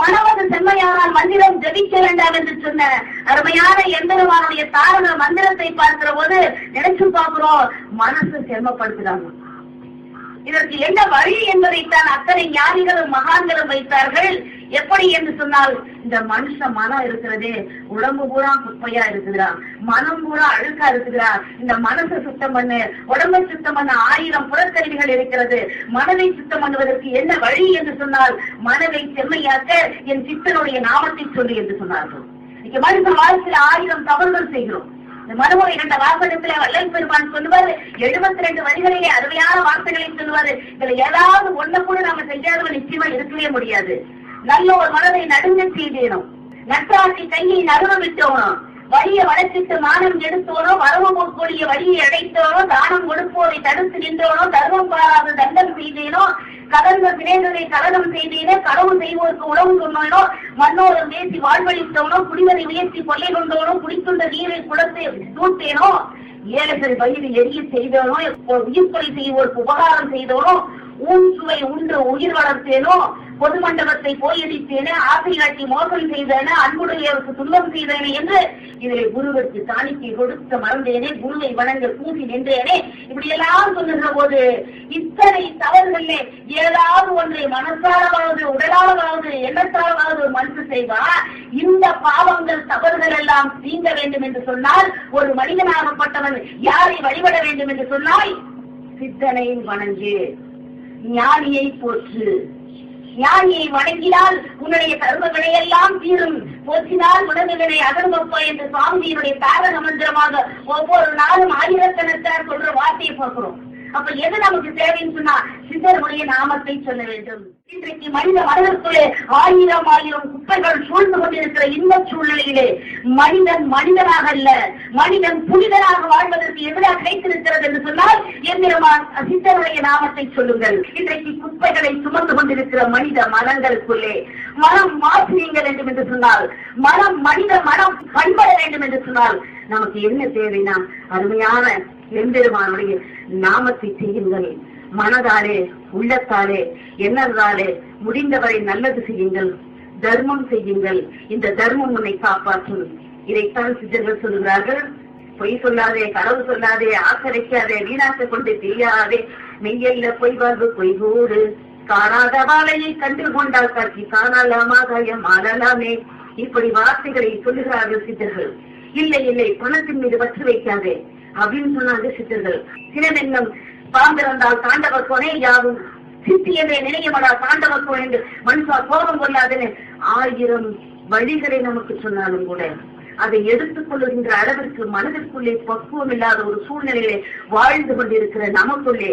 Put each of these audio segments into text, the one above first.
மனவது செம்மையானால் மந்திரம் ஜபிக்க வேண்டாம் என்று சொன்ன அருமையான எம்பெருமானுடைய தாரக மந்திரத்தை பார்க்கிற போது நினைச்சு பார்க்கிறோம், மனசு செம்மப்படுத்துறாங்க. இதற்கு என்ன வழி என்பதைத்தான் அத்தனை ஞானிகளும் மகான்களும் வைத்தார்கள். எப்படி என்று சொன்னால், இந்த மனுஷ மனம் இருக்கிறதே, உடம்பு பூரா குப்பையா இருக்குதா, மனம் பூரா அழுக்கா இருக்குதா, இந்த மனசை சுத்தம் பண்ணு, உடம்பை சுத்தம் பண்ண 1000 புறக்கருவிகள் இருக்கிறது. மனதை சுத்தம் பண்ணுவதற்கு என்ன வழி என்று சொன்னால், மனதை செம்மையாக்க என் சித்தனுடைய நாமத்தை சொல்லி என்று சொன்னார்கள். இன்னைக்கு மனுஷன் வாழ்க்கையில் 1000 தவறுகள் செய்கிறோம். மறுமுறை 2 வாசகத்துல வள்ளல் பெருமான் சொல்லுவாரு, 72 வரிகளிலே அருமையான வார்த்தைகளை சொல்லுவாரு. இதுல ஏதாவது ஒண்ணு கூட நாம செய்யாதவங்க நிச்சயமா இருக்கவே முடியாது. நல்ல ஒரு மனதை நடுங்க செய்தேனும், நற்றாட்சி கையை நடுவ விட்டோனும், வழியை வளர்ச்சிட்டு மானம் எடுத்தோனோ, வரவு போக்கூடிய வழியை அடைத்தோனோ, தானம் கொடுப்போரை தடுத்து நின்றோனோ, தர்மம் பாராது தண்டம் செய்தேனோ, கலந்த சிலைகளை கலகம் செய்தேனோ, களவு செய்வோருக்கு உணவு கொண்டோனோ, மண்ணோடு பேசி வாழ்வழித்தோனோ, குடிவரை முயற்சி கொள்ளை கொண்டோனோ, குடித்துள்ள நீரை குளத்தை தூட்டேனோ, ஏழைகள் வயிறு எரிய செய்தோனோ, உயிர்கொலை செய்வோருக்கு உபகாரம் செய்தோனோ, ஊன்சுவை உண்டு உயிர் வளர்த்தேனோ, பொது மண்டபத்தை போயடித்தேனே, ஆசை காட்டி மோசம் செய்தேனே, அன்புடையவருக்கு துன்பம் செய்தேனே என்று இதிலே குருவிற்கு காணிக்கை கொடுக்க மறந்தேனே, குருவை வணங்க கூசி நின்றேனே, இப்படி எல்லாம் சொல்லுகிற போது இத்தனை தவறுகளிலே ஏதாவது ஒன்றை மனசாலவாவது உடலாளவாவது எண்ணத்தாலவாவது ஒரு மனுஷன் செய்வா. இந்த பாவங்கள் தவறுகள் எல்லாம் தீங்க வேண்டும் என்று சொன்னால், ஒரு மனிதனாகப்பட்டவன் யாரை வழிபட வேண்டும் என்று சொன்னால், சித்தனை வணங்கு, ஞானியை போற்று. ஞானியை வணங்கினால் உன்னுடைய கர்மங்களை எல்லாம் தீரும், போற்றினால் உணவுகளை அகழ்வப்போ என்று சுவாமிஜியினுடைய தாரக மந்திரமாக ஒவ்வொரு நாளும் ஆயிரக்கணக்கான சொல்ற வார்த்தையை பார்க்கிறோம். அப்ப எது நமக்கு தேவைன்னு சொன்னா, சித்தருடைய நாமத்தை சொல்ல வேண்டும். இன்றைக்கு மனித மனதிற்குள்ளே 1000 குப்பைகள் சூழ்ந்து கொண்டிருக்கிற இந்த சூழ்நிலையிலே மனிதன் மனிதனாக அல்ல, மனிதன் புனிதனாக வாழ்வதற்கு எதிராக கிடைத்திருக்கிறது என்று சொன்னால், எந்திரமான் சித்தருடைய நாமத்தை சொல்லுங்கள். இன்றைக்கு குப்பைகளை சுமந்து கொண்டிருக்கிற மனித மனங்களுக்குள்ளே மனம் மாற்றியுங்கள் வேண்டும் என்று சொன்னால், மனித மனம் பண்பட வேண்டும் என்று சொன்னால், நமக்கு என்ன தேவைனா, அருமையான எம்பெருமானுடைய நாமத்தை செய்யுங்கள். மனதாலே, உள்ளத்தாலே, எண்ணத்தாலே முடிந்தவரை நல்லது செய்யுங்கள், தர்மம் செய்யுங்கள். இந்த தர்மம் உன்னை காப்பாற்றும். இதைத்தான் சித்தர்கள் சொல்கிறார்கள். பொய் சொல்லாதே, களவு சொல்லாதே, ஆசரிக்காதே, வீணாக்க கொண்டு தெரியாதே, மெய்யல்ல பொய் வாழ்வு பொய்கூடு, காணாத வாழையை கண்டு கொண்டால் காட்சி காணலாமாகாயம் ஆளலாமே. இப்படி வார்த்தைகளை சொல்லுகிறார்கள் சித்தர்கள். இல்லை இல்லை, பணத்தின் மீது பற்று வைக்காதே அப்படின்னு சொன்னாங்க சித்தர்கள். சினமென்னும் பாம்பிறந்தால் தாண்டவர் கொனை யாவும், சித்தியதை நினையமடா தாண்டவர் கொனை என்று மனுஷா கோபம் கொள்ளாதுன்னு 1000 வழிகளை நமக்கு சொன்னாலும் கூட, அதை எடுத்துக் கொள்ளுகின்ற அளவிற்கு மனதிற்குள்ளே பக்குவம் இல்லாத ஒரு சூழ்நிலையிலே வாழ்ந்து கொண்டிருக்கிற நமக்குள்ளே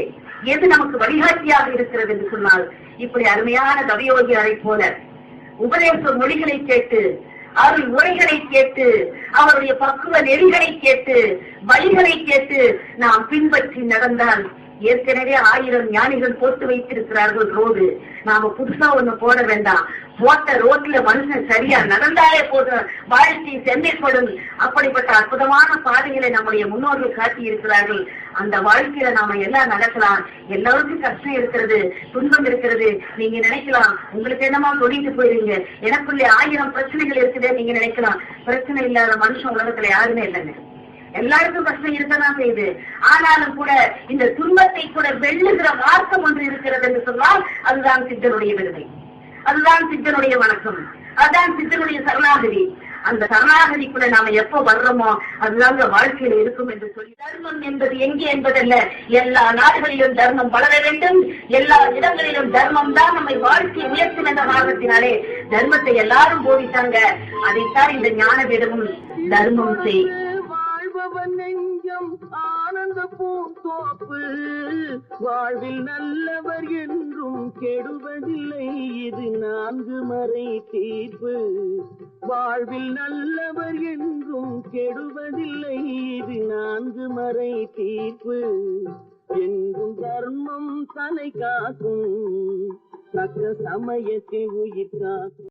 எது நமக்கு வழிகாட்டியாக இருக்கிறது என்று சொன்னால், இப்படி அருமையான கவியோகியாரை போல உபதேச மொழிகளை கேட்டு, அருள் உரைகளை கேட்டு, அவருடைய பக்குவ நெறிகளை கேட்டு, வழிகளை கேட்டு நாம் பின்பற்றி நடந்தால், ஏற்கனவே 1000 ஞானிகள் போட்டு வைத்திருக்கிறார்கள் ரோடு. நாம புதுசா ஒண்ணு போட வேண்டாம். போட்ட ரோட்ல மனுஷன் சரியா நடந்தாலே போதும், வாழ்க்கை செம்மைப்படும். அப்படிப்பட்ட அற்புதமான பாதைகளை நம்முடைய முன்னோர்கள் காட்டி இருக்கிறார்கள். அந்த வாழ்க்கையில நாம எல்லாம் நடக்கலாம். எல்லாருக்கும் கஷ்டம் இருக்கிறது, துன்பம் இருக்கிறது. நீங்க நினைக்கலாம், உங்களுக்கு என்னமா சொல்லிட்டு போயிருங்க, எனக்குள்ளே 1000 பிரச்சனைகள் இருக்குது நீங்க நினைக்கலாம். பிரச்சனை இல்லாத மனுஷன் உலகத்துல யாருமே இல்லைங்க. எல்லாருக்கும் கஷ்டம் இருக்கதான் செய்யுது. ஆனாலும் கூட இந்த துன்பத்தை கூட வெல்லுகிற மார்க்கம் ஒன்று இருக்கிறது என்று சொன்னால், அதுதான் சித்தனுடைய விருதை, அதுதான் சித்தனுடைய வணக்கம், அதுதான் சித்தனுடைய சரணாகதி. அந்த சரணாகதிக்குள்ள நாம எப்ப வர்றோமோ அதுதாங்க வாழ்க்கையில இருக்கும் என்று சொல்லி, தர்மம் என்பது எங்கே என்பதல்ல, எல்லா நாடுகளிலும் தர்மம் வளர வேண்டும், எல்லா இடங்களிலும் தர்மம் தான் நம்மை வாழ்க்கை உயர்த்தும் என்ற மார்க்கத்தினாலே தர்மத்தை எல்லாரும் போதித்தாங்க. அதைத்தான் இந்த ஞான வேதமும் தர்மம் செய் நெஞ்சம் ஆனந்த பூந்தோப்பு, வாழ்வில் நல்லவர் என்றும் கெடுவதில்லை, இது 4 மறை தீர்ப்பு. வாழ்வில் நல்லவர் என்றும் கெடுவதில்லை, இது 4 மறை தீர்ப்பு. என்றும் தர்மம் தலை காக்கும், தக்க சமயத்தில் உயிர் காக்கும்.